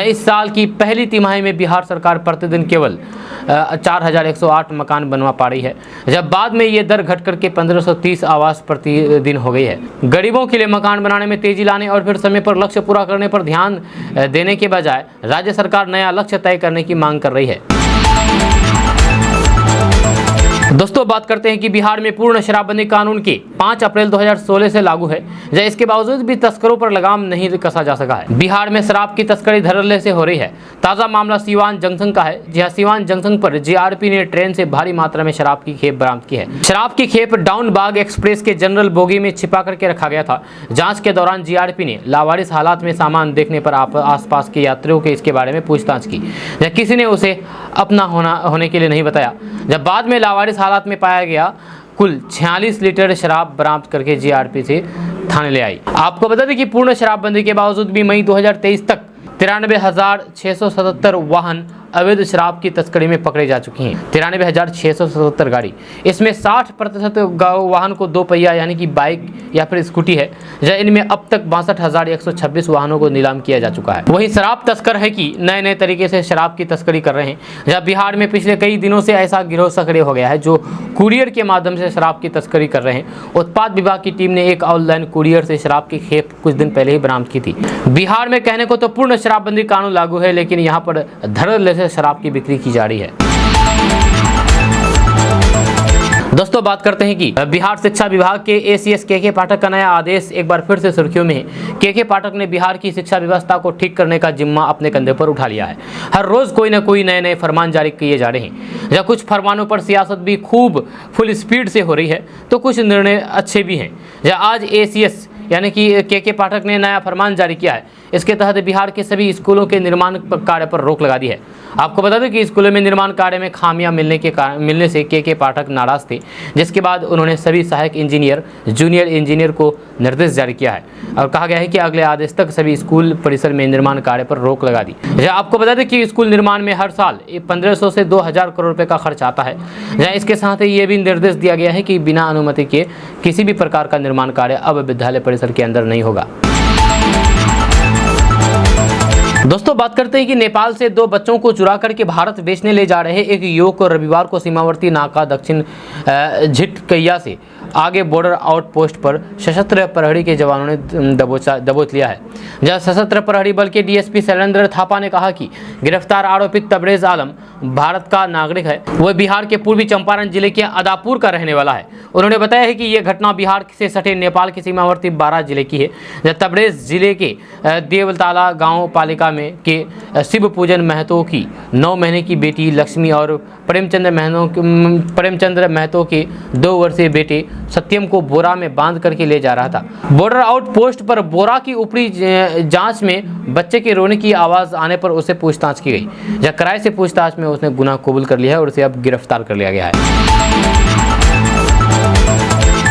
इस साल की पहली तिमाही में बिहार सरकार प्रतिदिन केवल 4,108 मकान बनवा पा रही है, जब बाद में ये दर घट करके 1,530 आवास प्रतिदिन हो गई है। गरीबों के लिए मकान बनाने में तेजी लाने और फिर समय पर लक्ष्य पूरा करने पर ध्यान देने के बजाय राज्य सरकार नया लक्ष्य तय करने की मांग कर रही है। दोस्तों बात करते हैं कि बिहार में पूर्ण शराबबंदी कानून के 5 अप्रैल 2016 से लागू है, जब इसके बावजूद भी तस्करों पर लगाम नहीं कसा जा सका है। बिहार में शराब की तस्करी धड़ल्ले से हो रही है। ताज़ा मामला सीवान जंक्शन का है, जहां सीवान जंक्शन पर जीआरपी ने ट्रेन से भारी मात्रा में शराब की खेप बरामद की है। शराब की खेप डाउन बाग एक्सप्रेस के जनरल बोगी में छिपा करके रखा गया था। जाँच के दौरान जीआरपी ने लावारिस हालात में सामान देखने पर आसपास के यात्रियों के इसके बारे में पूछताछ की, जब किसी ने उसे अपना होने के लिए नहीं बताया। जब बाद में लावारिस हालात में पाया गया, कुल 46 लीटर शराब बरामद करके जीआरपी से थाने ले आई। आपको बता दें कि पूर्ण शराबबंदी के बावजूद भी मई 2023 तक 93,677 वाहन अवैध शराब की तस्करी में पकड़े जा चुकी हैं। 93,677 गाड़ी, इसमें 60% वाहन को 2 पहिया यानी कि बाइक या फिर स्कूटी है। इनमें अब तक 62,126 वाहनों को नीलाम किया जा चुका है। वहीं शराब तस्कर है कि नए नए तरीके से शराब की तस्करी कर रहे हैं। जहाँ बिहार में पिछले कई दिनों से ऐसा गिरोह सक्रिय हो गया है जो कुरियर के माध्यम से शराब की तस्करी कर रहे हैं। उत्पाद विभाग की टीम ने एक ऑनलाइन कुरियर से शराब की खेप कुछ दिन पहले ही बरामद की थी। बिहार में कहने को तो पूर्ण शराबबंदी कानून लागू है, लेकिन यहाँ पर धड़ल्ले से शराब की बिक्री की जा रही है। दोस्तों बात करते हैं कि बिहार शिक्षा विभाग के एसीएस के पाठक का नया आदेश एक बार फिर से सुर्खियों में है। के पाठक ने बिहार की शिक्षा व्यवस्था को ठीक करने का जिम्मा अपने कंधे पर उठा लिया है। हर रोज कोई न कोई नए नए फरमान जारी किए जा रहे हैं। जहाँ कुछ फरमानों पर सियासत भी खूब फुल स्पीड से हो रही है तो कुछ निर्णय अच्छे भी हैं। जहाँ आज एसीएस यानी कि के पाठक ने नया फरमान जारी किया है। इसके तहत बिहार के सभी स्कूलों के निर्माण कार्य पर रोक लगा दी है। आपको बता दें कि स्कूलों में निर्माण कार्य में खामियां मिलने से के पाठक नाराज थे, जिसके बाद उन्होंने सभी सहायक इंजीनियर, जूनियर इंजीनियर को निर्देश जारी किया है और कहा गया है कि अगले आदेश तक सभी स्कूल परिसर में निर्माण कार्य पर रोक लगा दी। आपको बता दें कि स्कूल निर्माण में हर साल 1500 से 2000 करोड़ रुपए का खर्च आता है। जहाँ इसके साथ ही ये भी निर्देश दिया गया है कि बिना अनुमति के किसी भी प्रकार का निर्माण कार्य अब विद्यालय परिसर के अंदर नहीं होगा। दोस्तों बात करते हैं कि नेपाल से 2 बच्चों को चुरा करके भारत बेचने ले जा रहे एक युवक को रविवार को सीमावर्ती नाका दक्षिण झिटकैया से आगे बॉर्डर आउटपोस्ट पर सशस्त्र प्रहरी के जवानों ने दबोच लिया है। जहां सशस्त्र प्रहरी बल के डीएसपी शैलेंद्र थापा ने कहा कि गिरफ्तार आरोपित तबरेज आलम भारत का नागरिक है। वह बिहार के पूर्वी चंपारण जिले के अदापुर का रहने वाला है। उन्होंने बताया है कि यह घटना बिहार से सटे नेपाल के सीमावर्ती बारा जिले की है। जहाँ तबरेज जिले के देवलताला गांव पालिका में के शिव पूजन महतो की 9 महीने की बेटी लक्ष्मी और प्रेमचंद्र महतो के 2 वर्षीय बेटे सत्यम को बोरा में बांध करके ले जा रहा था। बॉर्डर आउटपोस्ट पर बोरा की ऊपरी जांच में बच्चे के रोने की आवाज आने पर उसे पूछताछ की गई। जहाँ किराए से पूछताछ में उसने गुनाह कबूल कर लिया है और उसे अब गिरफ्तार कर लिया गया है।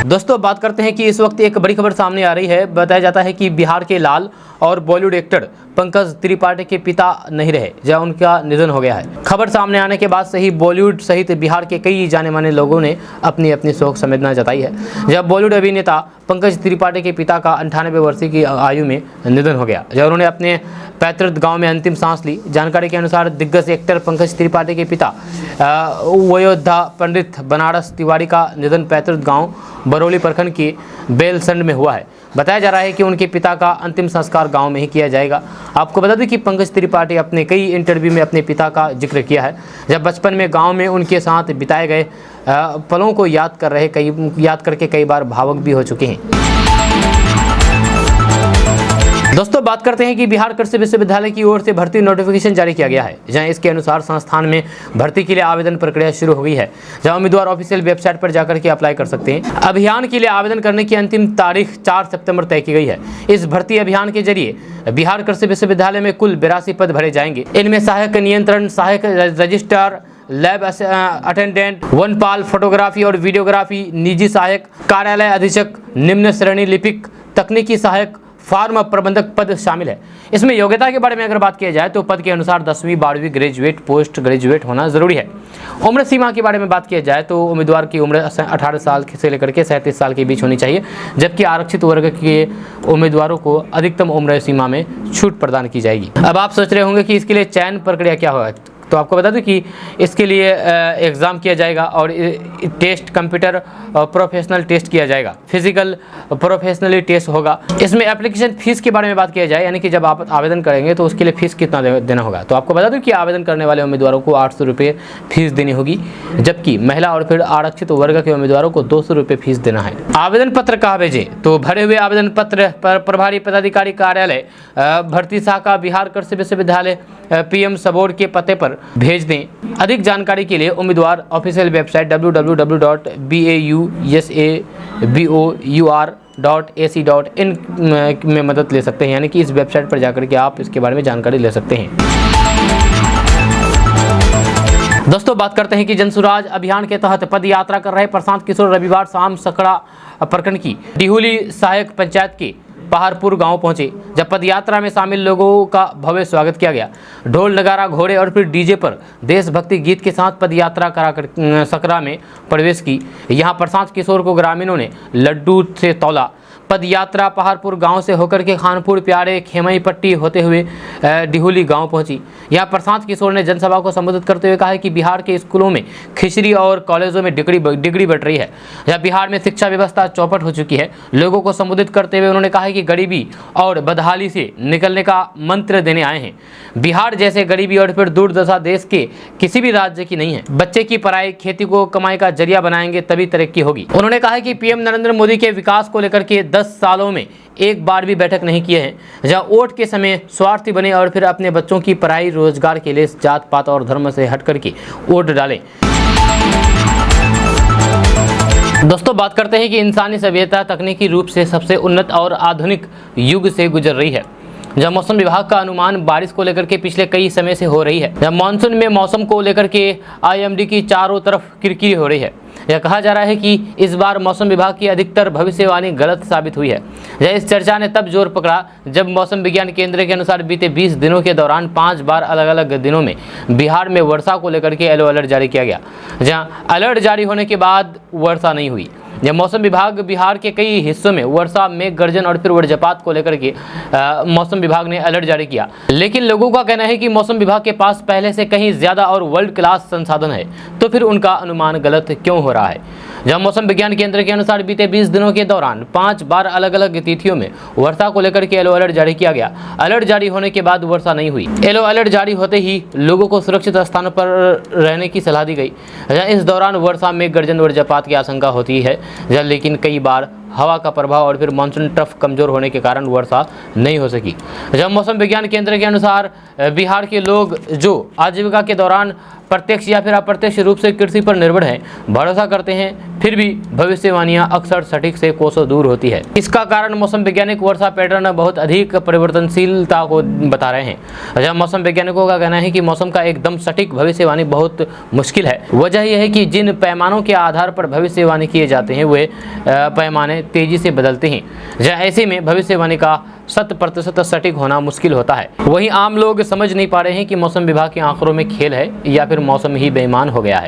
दोस्तों बात करते हैं कि इस वक्त एक बड़ी खबर सामने आ रही है। बताया जाता है कि बिहार के लाल और बॉलीवुड एक्टर पंकज त्रिपाठी के पिता नहीं रहे, जहां उनका निधन हो गया है। खबर सामने आने के बाद से ही बॉलीवुड सहित बिहार के कई जाने माने लोगों ने अपनी अपनी शोक संवेदना जताई है। जब बॉलीवुड अभिनेता पंकज त्रिपाठी के पिता का 98 वर्ष की आयु में निधन हो गया, जब उन्होंने अपने पैतृक गांव में अंतिम सांस ली। जानकारी के अनुसार दिग्गज एक्टर पंकज त्रिपाठी के पिता वयोद्धा पंडित बनारस तिवारी का निधन पैतृक गाँव बरौली प्रखंड के बेलसंड में हुआ है। बताया जा रहा है कि उनके पिता का अंतिम संस्कार गांव में ही किया जाएगा। आपको बता दें कि पंकज त्रिपाठी अपने कई इंटरव्यू में अपने पिता का जिक्र किया है। जब बचपन में गांव में उनके साथ बिताए गए पलों को याद करके कई बार भावुक भी हो चुके हैं। दोस्तों बात करते हैं कि बिहार कृषि विश्वविद्यालय की ओर से भर्ती नोटिफिकेशन जारी किया गया है। जहां इसके अनुसार संस्थान में भर्ती के लिए आवेदन प्रक्रिया शुरू हो गई है। जहां उम्मीदवार ऑफिशियल वेबसाइट पर जाकर के अप्लाई कर सकते हैं। अभियान के लिए आवेदन करने की अंतिम तारीख 4 सितंबर तय की गई है। इस भर्ती अभियान के जरिए बिहार कृषि विश्वविद्यालय में कुल 82 पद भरे जाएंगे। इनमें सहायक नियंत्रण, सहायक रजिस्ट्रार, लैब अटेंडेंट, वनपाल, फोटोग्राफी और वीडियोग्राफी, निजी सहायक, कार्यालय अधीक्षक, निम्न श्रेणी लिपिक, तकनीकी सहायक, फार्म प्रबंधक पद शामिल है। इसमें योग्यता के बारे में अगर बात किया जाए तो पद के अनुसार 10वीं, 12वीं, ग्रेजुएट, पोस्ट ग्रेजुएट होना जरूरी है। उम्र सीमा के बारे में बात किया जाए तो उम्मीदवार की उम्र 18 साल से लेकर के 37 साल के बीच होनी चाहिए, जबकि आरक्षित वर्ग के उम्मीदवारों को अधिकतम उम्र सीमा में छूट प्रदान की जाएगी। अब आप सोच रहे होंगे कि इसके लिए चयन प्रक्रिया क्या होगा, तो आपको बता दूं कि इसके लिए एग्ज़ाम किया जाएगा और टेस्ट कंप्यूटर प्रोफेशनल टेस्ट किया जाएगा, फिजिकल प्रोफेशनली टेस्ट होगा। इसमें एप्लीकेशन फ़ीस के बारे में बात किया जाए, यानी कि जब आप आवेदन करेंगे तो उसके लिए फ़ीस कितना देना होगा, तो आपको बता दूं कि आवेदन करने वाले उम्मीदवारों को 800 रुपये फीस देनी होगी, जबकि महिला और फिर आरक्षित वर्ग के उम्मीदवारों को 200 रुपये फीस देना है। आवेदन पत्र कहाँ भेजें, तो भरे हुए आवेदन पत्र पर प्रभारी पदाधिकारी कार्यालय भर्ती शाखा बिहार कृषि विश्वविद्यालय PM सबोर्ड के पते पर भेज दें। अधिक जानकारी के लिए उम्मीदवार ऑफिशियल वेबसाइट www.bausabor.ac.in में मदद ले सकते हैं, यानी कि इस वेबसाइट पर जाकर के आप इसके बारे में जानकारी ले सकते हैं। दोस्तों बात करते हैं कि जनसुराज अभियान के तहत पद यात्रा कर रहे प्रशांत किशोर रविवार शाम सकड़ा प्रखंड की डिहुली सहायक पंचायत के पहाड़पुर गांव पहुंचे, जब पदयात्रा में शामिल लोगों का भव्य स्वागत किया गया। ढोल नगारा घोड़े और फिर डीजे पर देशभक्ति गीत के साथ पदयात्रा कराकर सकरा में प्रवेश की। यहां प्रशांत किशोर को ग्रामीणों ने लड्डू से तौला। पदयात्रा पहाड़पुर गांव से होकर के खानपुर, प्यारे, खेमई पट्टी होते हुए डिहुली गांव पहुंची। यहां प्रशांत किशोर ने जनसभा को संबोधित करते हुए कहा कि बिहार के स्कूलों में खिचड़ी और कॉलेजों में डिग्री बढ़ रही है। यह बिहार में शिक्षा व्यवस्था चौपट हो चुकी है। लोगों को संबोधित करते हुए उन्होंने कहा कि गरीबी और बदहाली से निकलने का मंत्र देने आए हैं। बिहार जैसे गरीबी और फिर दुर्दशा देश के किसी भी राज्य की नहीं है। बच्चे की पढ़ाई, खेती को कमाई का जरिया बनाएंगे तभी तरक्की होगी। उन्होंने कहा कि पीएम नरेंद्र मोदी के विकास को लेकर के 10 सालों में एक बार भी बैठक नहीं किए हैं, जहां वोट के समय स्वार्थी बने और फिर अपने बच्चों की पढ़ाई, रोजगार के लिए जात पात और धर्म से हट करके वोट डालें। दोस्तों, बात करते हैं कि इंसानी सभ्यता तकनीकी रूप से सबसे उन्नत और आधुनिक युग से गुजर रही है। जब मौसम विभाग का अनुमान बारिश को लेकर के पिछले कई समय से हो रही है। जब मानसून में मौसम को लेकर के आईएमडी की चारों तरफ किरकिरी हो रही है। यह कहा जा रहा है कि इस बार मौसम विभाग की अधिकतर भविष्यवाणी गलत साबित हुई है। इस चर्चा ने तब जोर पकड़ा जब मौसम विज्ञान केंद्र के अनुसार बीते 20 दिनों के दौरान 5 बार अलग अलग दिनों में बिहार में वर्षा को लेकर के येलो अलर्ट जारी किया गया, जहां अलर्ट जारी होने के बाद वर्षा नहीं हुई। जब मौसम विभाग बिहार के कई हिस्सों में वर्षा, मेघ गर्जन और फिर वज्रपात को लेकर के मौसम विभाग ने अलर्ट जारी किया, लेकिन लोगों का कहना है कि मौसम विभाग के पास पहले से कहीं ज्यादा और वर्ल्ड क्लास संसाधन है, तो फिर उनका अनुमान गलत क्यों हो रहा है। जब मौसम विज्ञान केंद्र के अनुसार बीते 20 दिनों के दौरान 5 बार अलग अलग तिथियों में वर्षा को लेकर के येलो अलर्ट जारी किया गया। अलर्ट जारी होने के बाद वर्षा नहीं हुई। येलो अलर्ट जारी होते ही लोगों को सुरक्षित स्थानों पर रहने की सलाह दी गई। इस दौरान वर्षा में गर्जन वज्रपात की आशंका होती है, लेकिन कई बार हवा का प्रभाव और फिर मानसून ट्रफ कमजोर होने के कारण वर्षा नहीं हो सकी। जब मौसम विज्ञान केंद्र के अनुसार बिहार के लोग जो आजीविका के दौरान प्रत्यक्ष या फिर अप्रत्यक्ष रूप से कृषि पर निर्भर हैं, भरोसा करते हैं, फिर भी भविष्यवाणियां अक्सर सटीक से कोसों दूर होती है। इसका कारण मौसम वैज्ञानिक वर्षा पैटर्न बहुत अधिक परिवर्तनशीलता को बता रहे हैं। जब मौसम वैज्ञानिकों का कहना है कि मौसम का एकदम सटीक भविष्यवाणी बहुत मुश्किल है। वजह यह है कि जिन पैमानों के आधार पर भविष्यवाणी किए जाते हैं वे पैमाने तेजी से बदलते हैं। ऐसे में भविष्यवाणी का 100% सटीक होना मुश्किल होता है। वहीं आम लोग समझ नहीं पा रहे हैं कि मौसम विभाग के आंकड़ों में खेल है या फिर मौसम ही बेईमान हो गया है।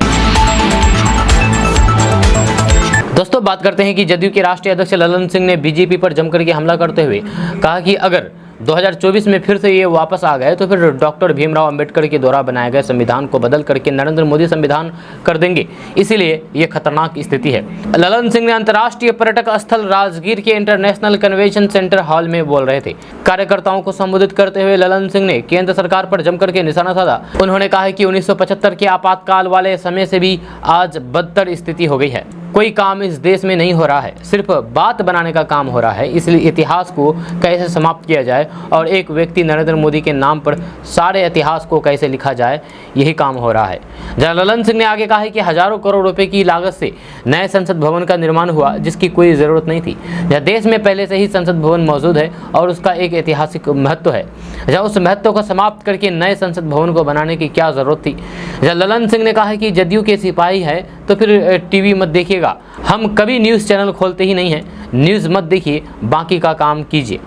दोस्तों, बात करते हैं कि जदयू के राष्ट्रीय अध्यक्ष ललन सिंह ने बीजेपी पर जमकर के हमला करते हुए कहा कि अगर 2024 में फिर से ये वापस आ गए तो फिर डॉक्टर भीमराव अंबेडकर के द्वारा बनाए गए संविधान को बदल करके नरेंद्र मोदी संविधान कर देंगे। इसीलिए ये खतरनाक स्थिति है। ललन सिंह ने अंतर्राष्ट्रीय पर्यटक स्थल राजगीर के इंटरनेशनल कन्वेंशन सेंटर हॉल में बोल रहे थे। कार्यकर्ताओं को संबोधित करते हुए ललन सिंह ने केंद्र सरकार पर जमकर के निशाना साधा। उन्होंने कहा कि 1975 के आपातकाल वाले समय से भी आज बदतर स्थिति हो गई है। कोई काम इस देश में नहीं हो रहा है, सिर्फ बात बनाने का काम हो रहा है। इसलिए इतिहास को कैसे समाप्त किया जाए और एक व्यक्ति नरेंद्र मोदी के नाम पर सारे इतिहास को कैसे लिखा जाए, यही काम हो रहा है। ललन सिंह ने आगे कहा है कि हजारों करोड़ रुपए की लागत से नए संसद भवन का निर्माण हुआ, जिसकी कोई जरूरत नहीं थी। देश में पहले से ही संसद भवन मौजूद है और उसका एक ऐतिहासिक महत्व है। उस महत्व को समाप्त करके नए संसद भवन को बनाने की क्या जरूरत थी। ललन सिंह ने कहा है कि जदयू के सिपाही है तो फिर टीवी मत देखिएगा। हम कभी न्यूज़ चैनल खोलते ही नहीं है। न्यूज़ मत देखिए, बाकी का काम कीजिए।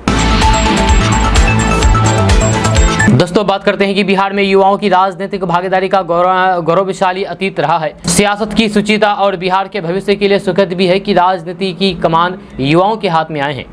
दोस्तों, बात करते हैं कि बिहार में युवाओं की राजनीतिक भागीदारी का गौरवशाली अतीत रहा है। सियासत की सुचिता और बिहार के भविष्य के लिए सुखद भी है कि राजनीति की कमान युवाओं के हाथ में आए हैं।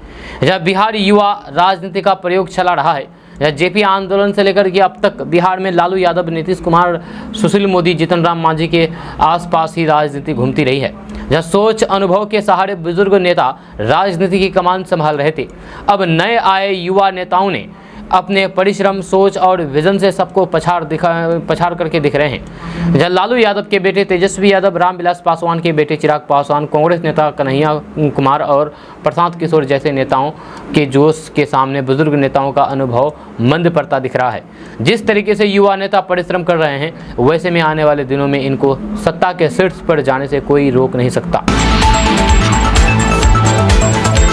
जब बिहार युवा राजनीति का प्रयोग चला रहा है, जेपी आंदोलन से लेकर के अब तक बिहार में लालू यादव, नीतीश कुमार, सुशील मोदी, जीतन राम मांझी के आसपास ही राजनीति घूमती रही है। जब सोच अनुभव के सहारे बुजुर्ग नेता राजनीति की कमान संभाल रहे थे, अब नए आए युवा नेताओं ने अपने परिश्रम, सोच और विजन से सबको पछाड़ करके दिख रहे हैं। जब लालू यादव के बेटे तेजस्वी यादव, रामविलास पासवान के बेटे चिराग पासवान, कांग्रेस नेता कन्हैया कुमार और प्रशांत किशोर जैसे नेताओं के जोश के सामने बुजुर्ग नेताओं का अनुभव मंद पड़ता दिख रहा है। जिस तरीके से युवा नेता परिश्रम कर रहे हैं, वैसे में आने वाले दिनों में इनको सत्ता के शीर्ष पर जाने से कोई रोक नहीं सकता।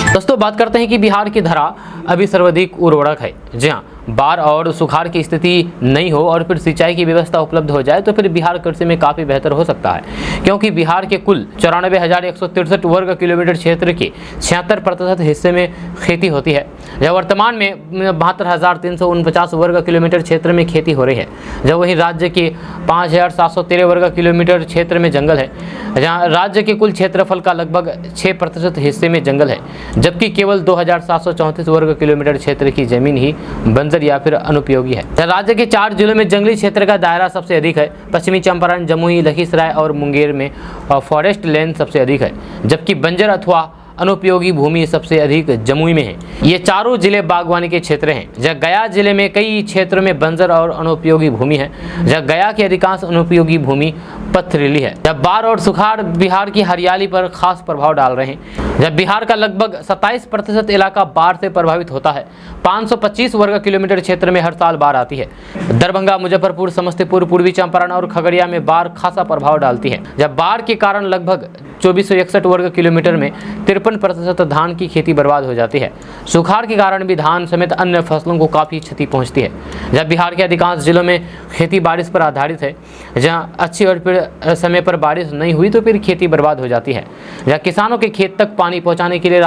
दोस्तों, बात करते हैं कि बिहार की धरा अभी सर्वाधिक उर्वरक है। जी हाँ, बाढ़ और सुखाड़ की स्थिति नहीं हो और फिर सिंचाई की व्यवस्था उपलब्ध हो जाए तो फिर बिहार कृषि में काफ़ी बेहतर हो सकता है, क्योंकि बिहार के कुल 94,163 वर्ग किलोमीटर क्षेत्र के 76% हिस्से में खेती होती है। जब वर्तमान में 72,349 वर्ग किलोमीटर क्षेत्र में खेती हो रही है, जब वहीं राज्य के 5,713 वर्ग किलोमीटर क्षेत्र में जंगल है, जहाँ राज्य के कुल क्षेत्रफल का लगभग 6% हिस्से में जंगल है, जबकि केवल 2,734 वर्ग किलोमीटर क्षेत्र की जमीन ही बंजर या फिर अनुपयोगी है। राज्य के 4 जिलों में जंगली क्षेत्र का दायरा सबसे अधिक है। पश्चिमी चंपारण, जमुई, लखीसराय और मुंगेर में फॉरेस्ट लैंड सबसे अधिक है, जबकि बंजर अथवा अनुपयोगी भूमि सबसे अधिक जमुई में है। ये चारों जिले बागवानी के क्षेत्र हैं। जहाँ गया जिले में कई क्षेत्रों में बंजर और अनुपयोगी भूमि है, जहाँ गया की अधिकांश अनुपयोगी भूमि पथरीली है। जब बाढ़ और सुखाड़ बिहार की हरियाली पर खास प्रभाव डाल रहे हैं। जब बिहार का लगभग 27% इलाका बाढ़ से प्रभावित होता है। 525 वर्ग किलोमीटर क्षेत्र में हर साल बाढ़ आती है। दरभंगा, मुजफ्फरपुर, समस्तीपुर, पूर्वी चंपारण और खगड़िया में बाढ़ खासा प्रभाव डालती है। जब बाढ़ के कारण लगभग 2461 वर्ग किलोमीटर में 53% धान की खेती बर्बाद हो जाती है। सुखाड़ के कारण भी धान समेत अन्य फसलों को काफ़ी क्षति पहुंचती है। जब बिहार के अधिकांश जिलों में खेती बारिश पर आधारित है, जहां अच्छी और फिर समय पर बारिश नहीं हुई तो फिर खेती बर्बाद हो जाती है। जहाँ किसानों के खेत तक पानी पहुँचाने के लिए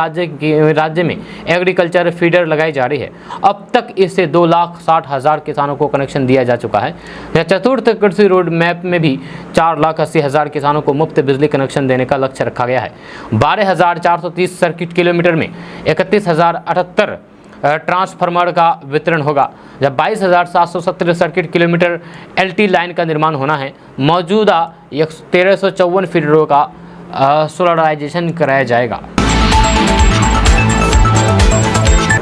राज्य में एग्रीकल्चर फीडर लगाई जा रही है। अब तक इससे 2,60,000 किसानों को कनेक्शन दिया जा चुका है। चतुर्थ कृषि रोड मैप में भी 4,80,000 किसानों को मुफ्त बिजली कनेक्शन देने का लक्ष्य रखा गया है। 12,430 सर्किट किलोमीटर में 31,078 ट्रांसफार्मर का वितरण होगा, जब 22,717 सर्किट किलोमीटर एलटी लाइन का निर्माण होना है। मौजूदा 1,354 फीडरों का सोलराइजेशन कराया जाएगा।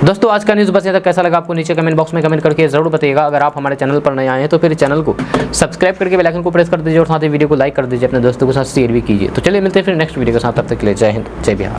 दोस्तों आज का न्यूज़ बस यहाँ तक। कैसा लगा आपको नीचे कमेंट बॉक्स में कमेंट करके जरूर बताइएगा। अगर आप हमारे चैनल पर नए आए हैं तो फिर चैनल को सब्सक्राइब करके बेल आइकन को प्रेस कर दीजिए और साथ ही वीडियो को लाइक कर दीजिए, अपने दोस्तों के साथ शेयर भी कीजिए। तो चलिए मिलते हैं फिर नेक्स्ट वीडियो के साथ, तब तक के लिए जय हिंद, जय बिहार।